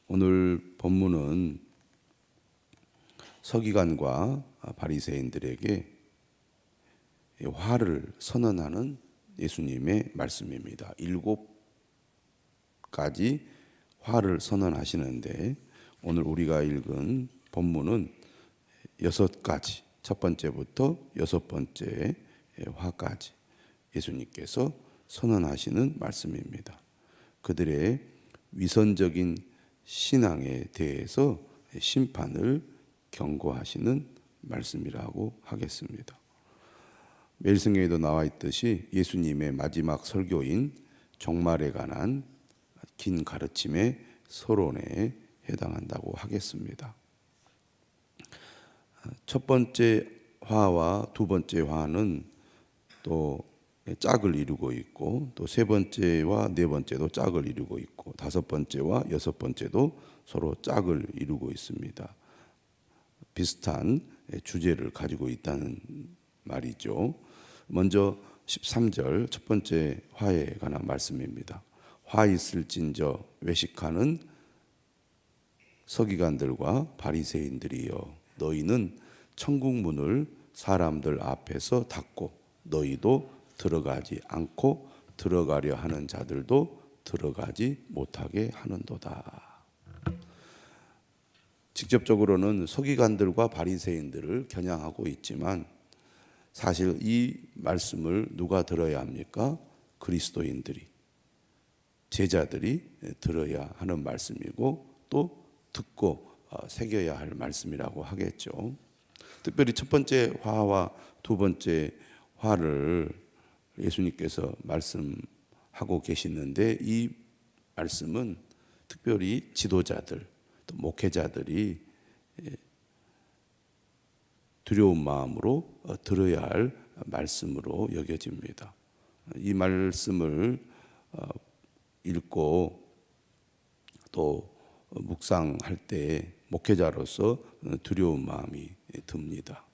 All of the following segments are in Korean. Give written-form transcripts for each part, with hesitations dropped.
오늘 본문은 서기관과 바리새인들에게 화를 선언하는 예수님의 말씀입니다. 7가지 화를 선언하시는데 오늘 우리가 읽은 본문은 6가지, 첫 번째부터 6번째 화까지 예수님께서 선언하시는 말씀입니다. 그들의 위선적인 신앙에 대해서 심판을 경고하시는 말씀이라고 하겠습니다. 매일 성경에도 나와 있듯이 예수님의 마지막 설교인 종말에 관한 긴 가르침의 서론에 해당한다고 하겠습니다. 첫 번째 화와 두 번째 화는 또 짝을 이루고 있고, 또 세 번째와 네 번째도 짝을 이루고 있고, 다섯 번째와 여섯 번째도 서로 짝을 이루고 있습니다. 비슷한 주제를 가지고 있다는 말이죠. 먼저 13절 첫 번째 화에 관한 말씀입니다. 화 있을진저 외식하는 서기관들과 바리새인들이여, 너희는 천국 문을 사람들 앞에서 닫고 너희도 들어가지 않고 들어가려 하는 자들도 들어가지 못하게 하는도다. 직접적으로는 서기관들과 바리새인들을 겨냥하고 있지만 사실 이 말씀을 누가 들어야 합니까? 그리스도인들이, 제자들이 들어야 하는 말씀이고 또 듣고 새겨야 할 말씀이라고 하겠죠. 특별히 첫 번째 화와 두 번째 화를 예수님께서 말씀하고 계시는데, 이 말씀은 특별히 지도자들, 또 목회자들이 두려운 마음으로 들어야 할 말씀으로 여겨집니다. 이 말씀을 읽고 또 묵상할 때 목회자로서 두려운 마음이 듭니다.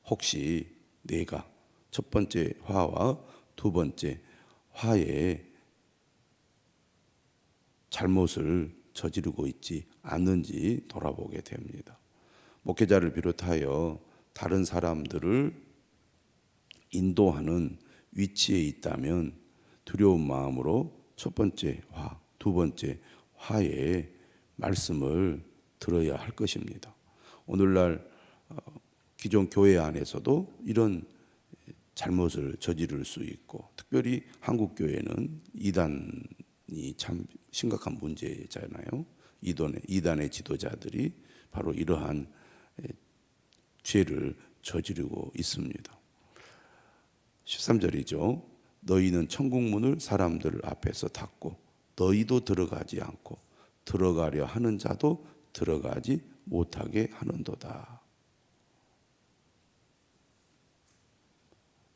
혹시 내가 첫 번째 화와 두 번째 화에 잘못을 저지르고 있지 않는지 돌아보게 됩니다. 목회자를 비롯하여 다른 사람들을 인도하는 위치에 있다면 두려운 마음으로 첫 번째 화, 두 번째 화의 말씀을 들어야 할 것입니다. 오늘날 기존 교회 안에서도 이런 잘못을 저지를 수 있고, 특별히 한국 교회는 이단이 참 심각한 문제잖아요. 이단의 지도자들이 바로 이러한 죄를 저지르고 있습니다. 13절이죠. 너희는 천국 문을 사람들 앞에서 닫고 너희도 들어가지 않고 들어가려 하는 자도 들어가지 못하게 하는도다.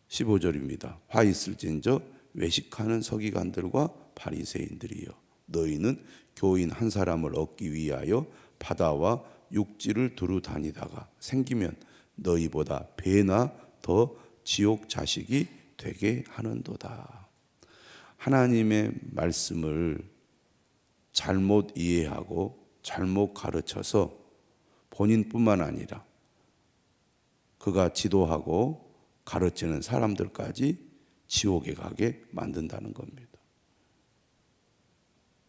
15절입니다. 화 있을진저 외식하는 서기관들과 바리새인들이여, 너희는 교인 한 사람을 얻기 위하여 바다와 육지를 두루 다니다가 생기면 너희보다 배나 더 지옥 자식이 되게 하는도다. 하나님의 말씀을 잘못 이해하고 잘못 가르쳐서 본인뿐만 아니라 그가 지도하고 가르치는 사람들까지 지옥에 가게 만든다는 겁니다.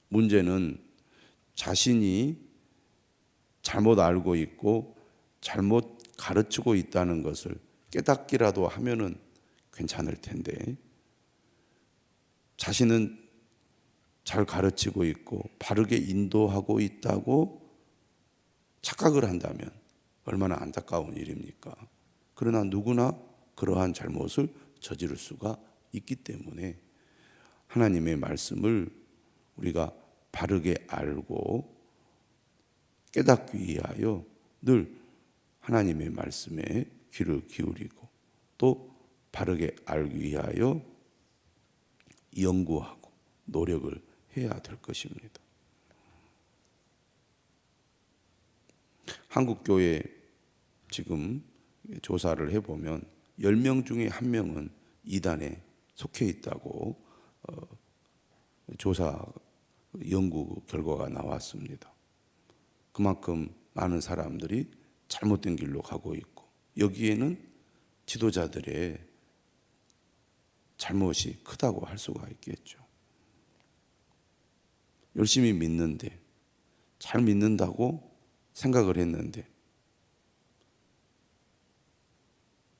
문제는 자신이 잘못 알고 있고 잘못 가르치고 있다는 것을 깨닫기라도 하면은 괜찮을 텐데, 자신은 잘 가르치고 있고 바르게 인도하고 있다고 착각을 한다면 얼마나 안타까운 일입니까? 그러나 누구나 그러한 잘못을 저지를 수가 있기 때문에 하나님의 말씀을 우리가 바르게 알고 깨닫기 위하여 늘 하나님의 말씀에 귀를 기울이고 또 바르게 알기 위하여 연구하고 노력을 해야 될 것입니다. 한국교회 지금 조사를 해보면 10명 중에 1명은 이단에 속해 있다고 조사 연구 결과가 나왔습니다. 그만큼 많은 사람들이 잘못된 길로 가고 있고, 여기에는 지도자들의 잘못이 크다고 할 수가 있겠죠. 열심히 믿는데, 잘 믿는다고 생각을 했는데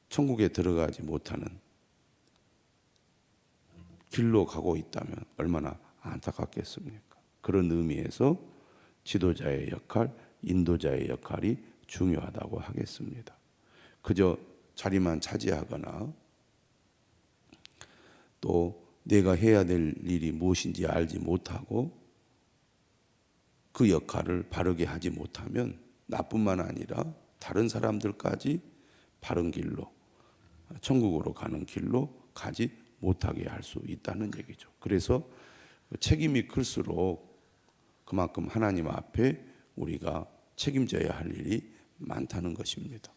천국에 들어가지 못하는 길로 가고 있다면 얼마나 안타깝겠습니까? 그런 의미에서 지도자의 역할, 인도자의 역할이 중요하다고 하겠습니다. 그저 자리만 차지하거나 또 내가 해야 될 일이 무엇인지 알지 못하고 그 역할을 바르게 하지 못하면 나뿐만 아니라 다른 사람들까지 바른 길로, 천국으로 가는 길로 가지 못하게 할 수 있다는 얘기죠. 그래서 책임이 클수록 그만큼 하나님 앞에 우리가 책임져야 할 일이 많다는 것입니다.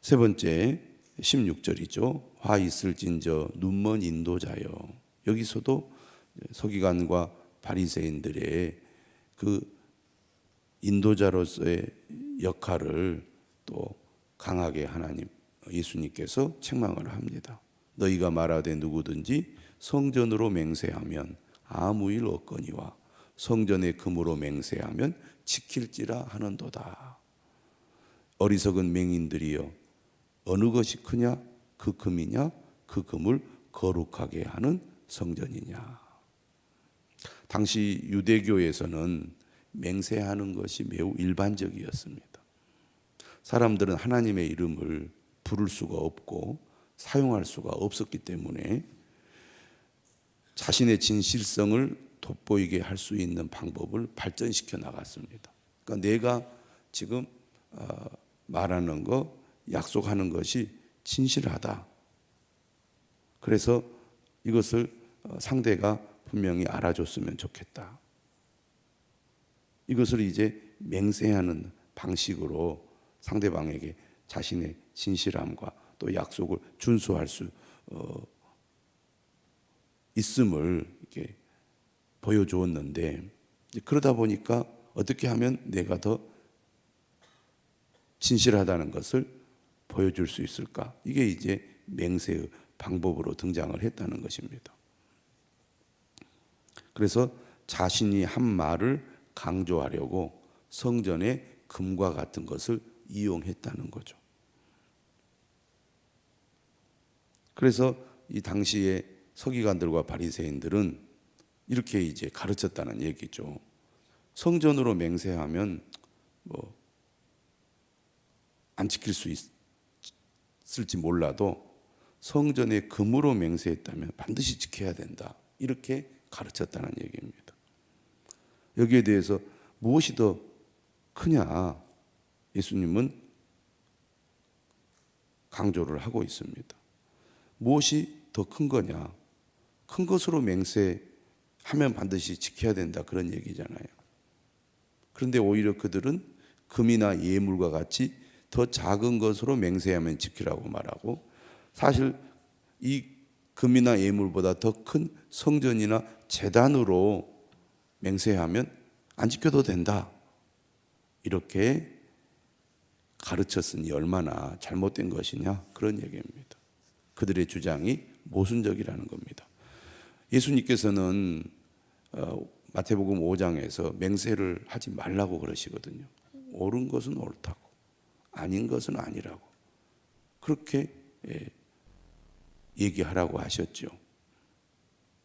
세 번째 16절이죠. 화 있을진저 눈먼 인도자여. 여기서도 서기관과 바리새인들의 그 인도자로서의 역할을 또 강하게 하나님 예수님께서 책망을 합니다. 너희가 말하되 누구든지 성전으로 맹세하면 아무 일 없거니와 성전의 금으로 맹세하면 지킬지라 하는도다. 어리석은 맹인들이여, 어느 것이 크냐? 그 금이냐? 그 금을 거룩하게 하는 성전이냐? 당시 유대교에서는 맹세하는 것이 매우 일반적이었습니다. 사람들은 하나님의 이름을 부를 수가 없고 사용할 수가 없었기 때문에 자신의 진실성을 돋보이게 할 수 있는 방법을 발전시켜 나갔습니다. 그러니까 내가 지금 말하는 거, 약속하는 것이 진실하다. 그래서 이것을 상대가 분명히 알아줬으면 좋겠다. 이것을 이제 맹세하는 방식으로 상대방에게 자신의 진실함과 또 약속을 준수할 수 있음을 이렇게 보여주었는데, 그러다 보니까 어떻게 하면 내가 더 진실하다는 것을 보여줄 수 있을까? 이게 이제 맹세의 방법으로 등장을 했다는 것입니다. 그래서 자신이 한 말을 강조하려고 성전의 금과 같은 것을 이용했다는 거죠. 그래서 이 당시에 서기관들과 바리새인들은 이렇게 이제 가르쳤다는 얘기죠. 성전으로 맹세하면 안 지킬 수 있을지 몰라도 성전의 금으로 맹세했다면 반드시 지켜야 된다. 이렇게 가르쳤다는 얘기입니다. 여기에 대해서 무엇이 더 크냐? 예수님은 강조를 하고 있습니다. 무엇이 더 큰 거냐? 큰 것으로 맹세하면 반드시 지켜야 된다, 그런 얘기잖아요. 그런데 오히려 그들은 금이나 예물과 같이 더 작은 것으로 맹세하면 지키라고 말하고, 사실 이 금이나 예물보다 더 큰 성전이나 제단으로 맹세하면 안 지켜도 된다, 이렇게 가르쳤으니 얼마나 잘못된 것이냐, 그런 얘기입니다. 그들의 주장이 모순적이라는 겁니다. 예수님께서는 마태복음 5장에서 맹세를 하지 말라고 그러시거든요. 옳은 것은 옳다고, 아닌 것은 아니라고, 그렇게 얘기하라고 하셨죠.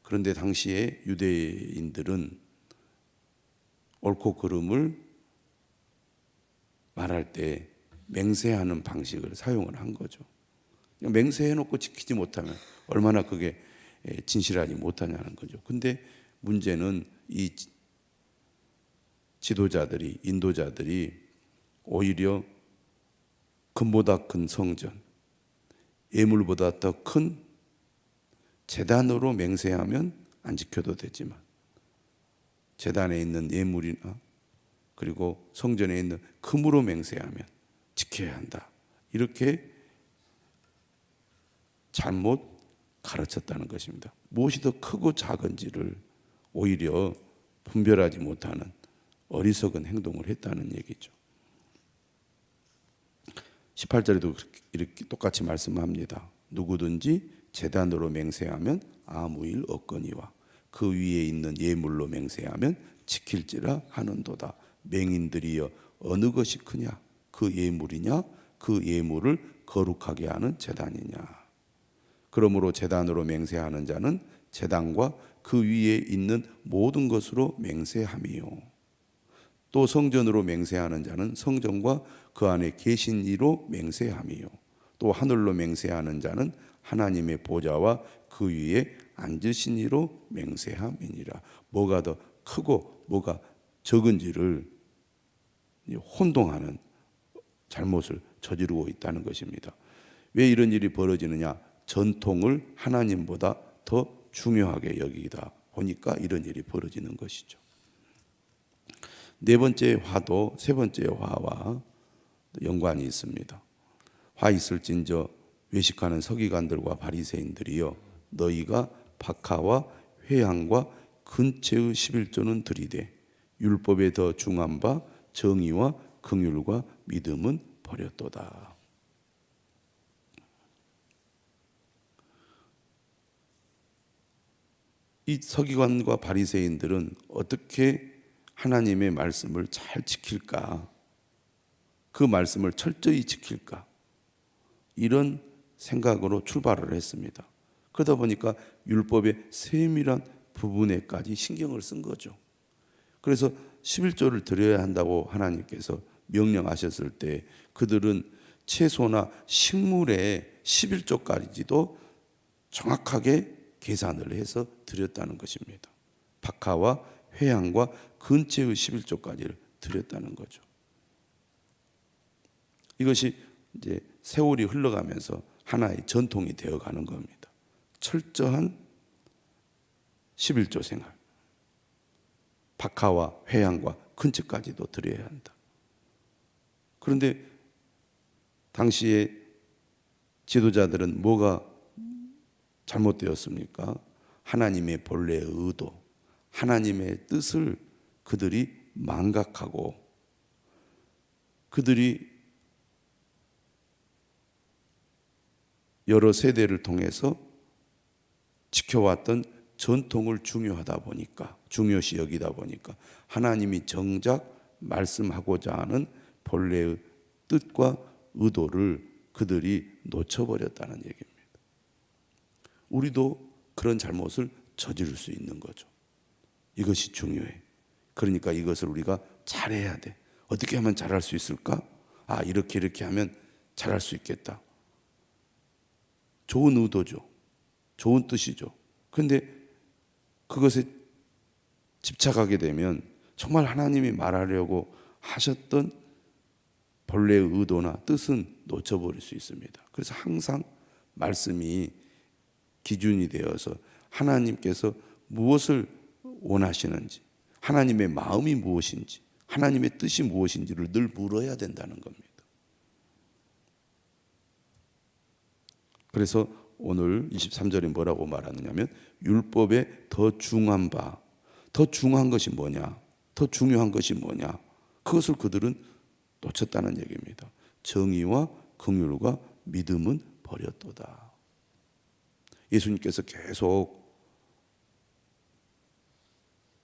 그런데 당시에 유대인들은 옳고 그름을 말할 때 맹세하는 방식을 사용을 한 거죠. 맹세해놓고 지키지 못하면 얼마나 그게 진실하지 못하냐는 거죠. 근데 문제는 이 지도자들이, 인도자들이 오히려 금보다 큰 성전, 예물보다 더 큰 제단으로 맹세하면 안 지켜도 되지만 제단에 있는 예물이나 그리고 성전에 있는 금으로 맹세하면 지켜야 한다, 이렇게 잘못 가르쳤다는 것입니다. 무엇이 더 크고 작은지를 오히려 분별하지 못하는 어리석은 행동을 했다는 얘기죠. 18절에도 이렇게 똑같이 말씀합니다. 누구든지 제단으로 맹세하면 아무 일 없거니와 그 위에 있는 예물로 맹세하면 지킬지라 하는도다. 맹인들이여 어느 것이 크냐? 그 예물이냐? 그 예물을 거룩하게 하는 제단이냐? 그러므로 제단으로 맹세하는 자는 제단과 그 위에 있는 모든 것으로 맹세함이요. 또 성전으로 맹세하는 자는 성전과 그 안에 계신 이로 맹세함이요. 또 하늘로 맹세하는 자는 하나님의 보좌와 그 위에 앉으신 이로 맹세함이니라. 뭐가 더 크고 뭐가 적은지를 혼동하는 잘못을 저지르고 있다는 것입니다. 왜 이런 일이 벌어지느냐? 전통을 하나님보다 더 중요하게 여기다 보니까 이런 일이 벌어지는 것이죠. 네 번째 화도 세 번째 화와 연관이 있습니다. 화 있을진저 외식하는 서기관들과 바리새인들이여 너희가 박하와 회향과 근체의 11조는 들이되 율법에 더 중한 바 정의와 긍휼과 믿음은 버렸도다. 이 서기관과 바리새인들은 어떻게 하나님의 말씀을 잘 지킬까? 그 말씀을 철저히 지킬까? 이런 생각으로 출발을 했습니다. 그러다 보니까 율법의 세밀한 부분에까지 신경을 쓴 거죠. 그래서 11조를 드려야 한다고 하나님께서 명령하셨을 때 그들은 채소나 식물의 11조까지도 정확하게 계산을 해서 드렸다는 것입니다. 박하와 회향과 근체의 11조까지를 드렸다는 거죠. 이것이 이제 세월이 흘러가면서 하나의 전통이 되어가는 겁니다. 철저한 11조 생활. 박하와 회향과 근처까지도 드려야 한다. 그런데 당시에 지도자들은 뭐가 잘못되었습니까? 하나님의 본래의 의도, 하나님의 뜻을 그들이 망각하고 그들이 여러 세대를 통해서 지켜왔던 전통을 중요시 여기다 보니까 하나님이 정작 말씀하고자 하는 본래의 뜻과 의도를 그들이 놓쳐버렸다는 얘기입니다. 우리도 그런 잘못을 저지를 수 있는 거죠. 이것이 중요해. 그러니까 이것을 우리가 잘해야 돼. 어떻게 하면 잘할 수 있을까? 이렇게 하면 잘할 수 있겠다. 좋은 의도죠. 좋은 뜻이죠. 그런데 그것에 집착하게 되면 정말 하나님이 말하려고 하셨던 본래의 의도나 뜻은 놓쳐버릴 수 있습니다. 그래서 항상 말씀이 기준이 되어서 하나님께서 무엇을 원하시는지, 하나님의 마음이 무엇인지, 하나님의 뜻이 무엇인지를 늘 물어야 된다는 겁니다. 그래서 오늘 23절에 뭐라고 말하느냐면 율법에 더 중한 바, 더 중요한 것이 뭐냐? 더 중요한 것이 뭐냐? 그것을 그들은 놓쳤다는 얘기입니다. 정의와 긍휼과 믿음은 버렸도다. 예수님께서 계속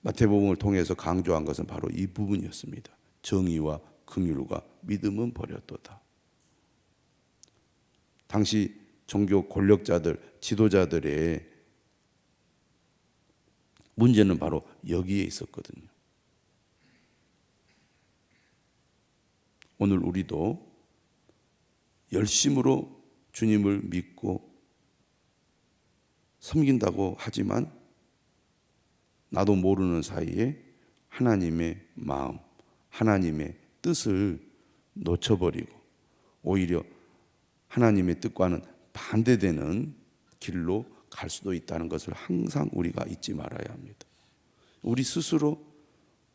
마태복음을 통해서 강조한 것은 바로 이 부분이었습니다. 정의와 긍휼과 믿음은 버렸도다. 당시 종교 권력자들, 지도자들의 문제는 바로 여기에 있었거든요. 오늘 우리도 열심으로 주님을 믿고 섬긴다고 하지만 나도 모르는 사이에 하나님의 마음, 하나님의 뜻을 놓쳐버리고 오히려 하나님의 뜻과는 반대되는 길로 갈 수도 있다는 것을 항상 우리가 잊지 말아야 합니다. 우리 스스로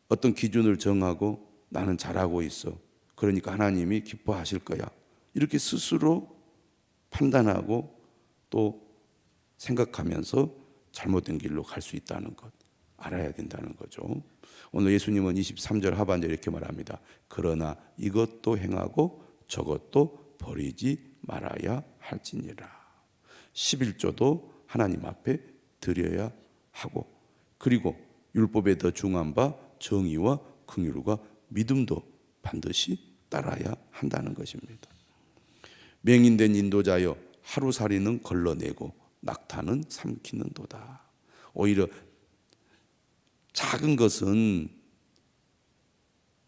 어떤 기준을 정하고 나는 잘하고 있어. 그러니까 하나님이 기뻐하실 거야. 이렇게 스스로 판단하고 또 생각하면서 잘못된 길로 갈 수 있다는 것 알아야 된다는 거죠. 오늘 예수님은 23절 하반절에 이렇게 말합니다. 그러나 이것도 행하고 저것도 버리지 말아야 할지니라. 11조도 하나님 앞에 드려야 하고, 그리고 율법에 더 중한 바 정의와 긍휼과 믿음도 반드시 따라야 한다는 것입니다. 맹인된 인도자여, 하루살이는 걸러내고 낙타는 삼키는도다. 오히려 작은 것은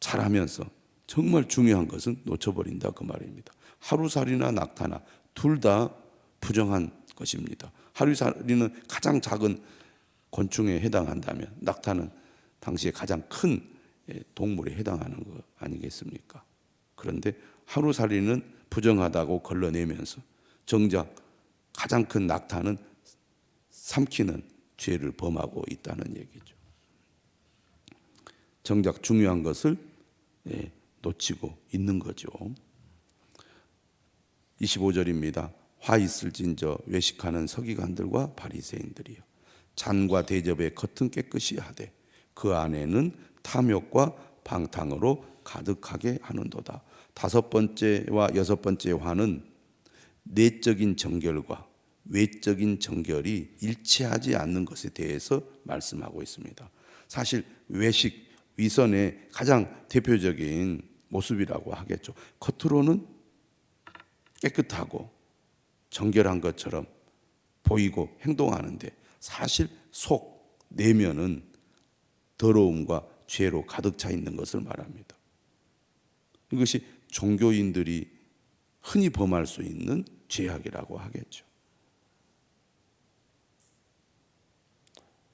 잘하면서 정말 중요한 것은 놓쳐버린다, 그 말입니다. 하루살이나 낙타나 둘 다 부정한 것입니다. 하루살이는 가장 작은 곤충에 해당한다면 낙타는 당시에 가장 큰 동물에 해당하는 거 아니겠습니까? 그런데 하루살이는 부정하다고 걸러내면서 정작 가장 큰 낙타는 삼키는 죄를 범하고 있다는 얘기죠. 정작 중요한 것을 놓치고 있는 거죠. 25절입니다. 화 있을진저 외식하는 서기관들과 바리새인들이여, 잔과 대접의 겉은 깨끗이 하되 그 안에는 탐욕과 방탕으로 가득하게 하는도다. 다섯 번째와 여섯 번째 화는 내적인 정결과 외적인 정결이 일치하지 않는 것에 대해서 말씀하고 있습니다. 사실 외식, 위선의 가장 대표적인 모습이라고 하겠죠. 겉으로는 깨끗하고 정결한 것처럼 보이고 행동하는데 사실 속 내면은 더러움과 죄로 가득 차 있는 것을 말합니다. 이것이 종교인들이 흔히 범할 수 있는 죄악이라고 하겠죠.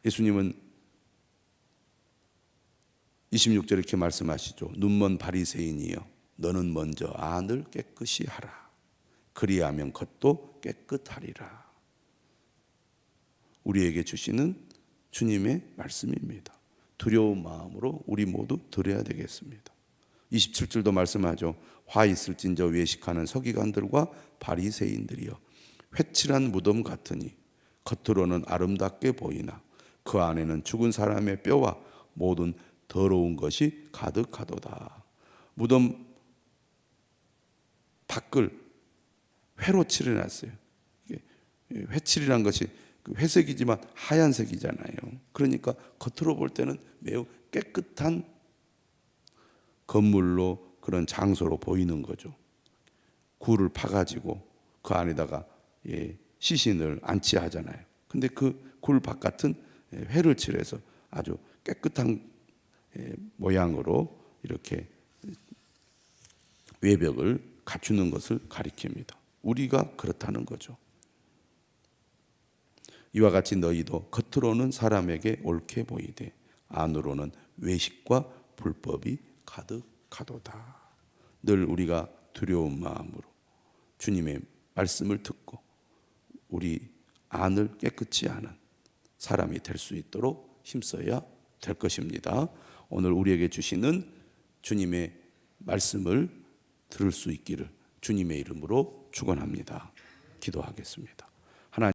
예수님은 26절에 이렇게 말씀하시죠. 눈먼 바리새인이여, 너는 먼저 안을 깨끗이 하라. 그리하면 겉도 깨끗하리라. 우리에게 주시는 주님의 말씀입니다. 두려운 마음으로 우리 모두 들어야 되겠습니다. 27절도 말씀하죠. 화 있을진저 외식하는 서기관들과 바리새인들이여, 회칠한 무덤 같으니 겉으로는 아름답게 보이나 그 안에는 죽은 사람의 뼈와 모든 더러운 것이 가득하도다. 무덤 밖을 회로 칠해놨어요. 회칠이란 것이 회색이지만 하얀색이잖아요. 그러니까 겉으로 볼 때는 매우 깨끗한 건물로, 그런 장소로 보이는 거죠. 굴을 파가지고 그 안에다가 시신을 안치하잖아요. 근데 그 굴 바깥은 회를 칠해서 아주 깨끗한 모양으로 이렇게 외벽을 갖추는 것을 가리킵니다. 우리가 그렇다는 거죠. 이와 같이 너희도 겉으로는 사람에게 옳게 보이되 안으로는 외식과 불법이 가득하도다. 늘 우리가 두려운 마음으로 주님의 말씀을 듣고 우리 안을 깨끗이 하는 사람이 될 수 있도록 힘써야 될 것입니다. 오늘 우리에게 주시는 주님의 말씀을 들을 수 있기를 주님의 이름으로 축원합니다. 기도하겠습니다.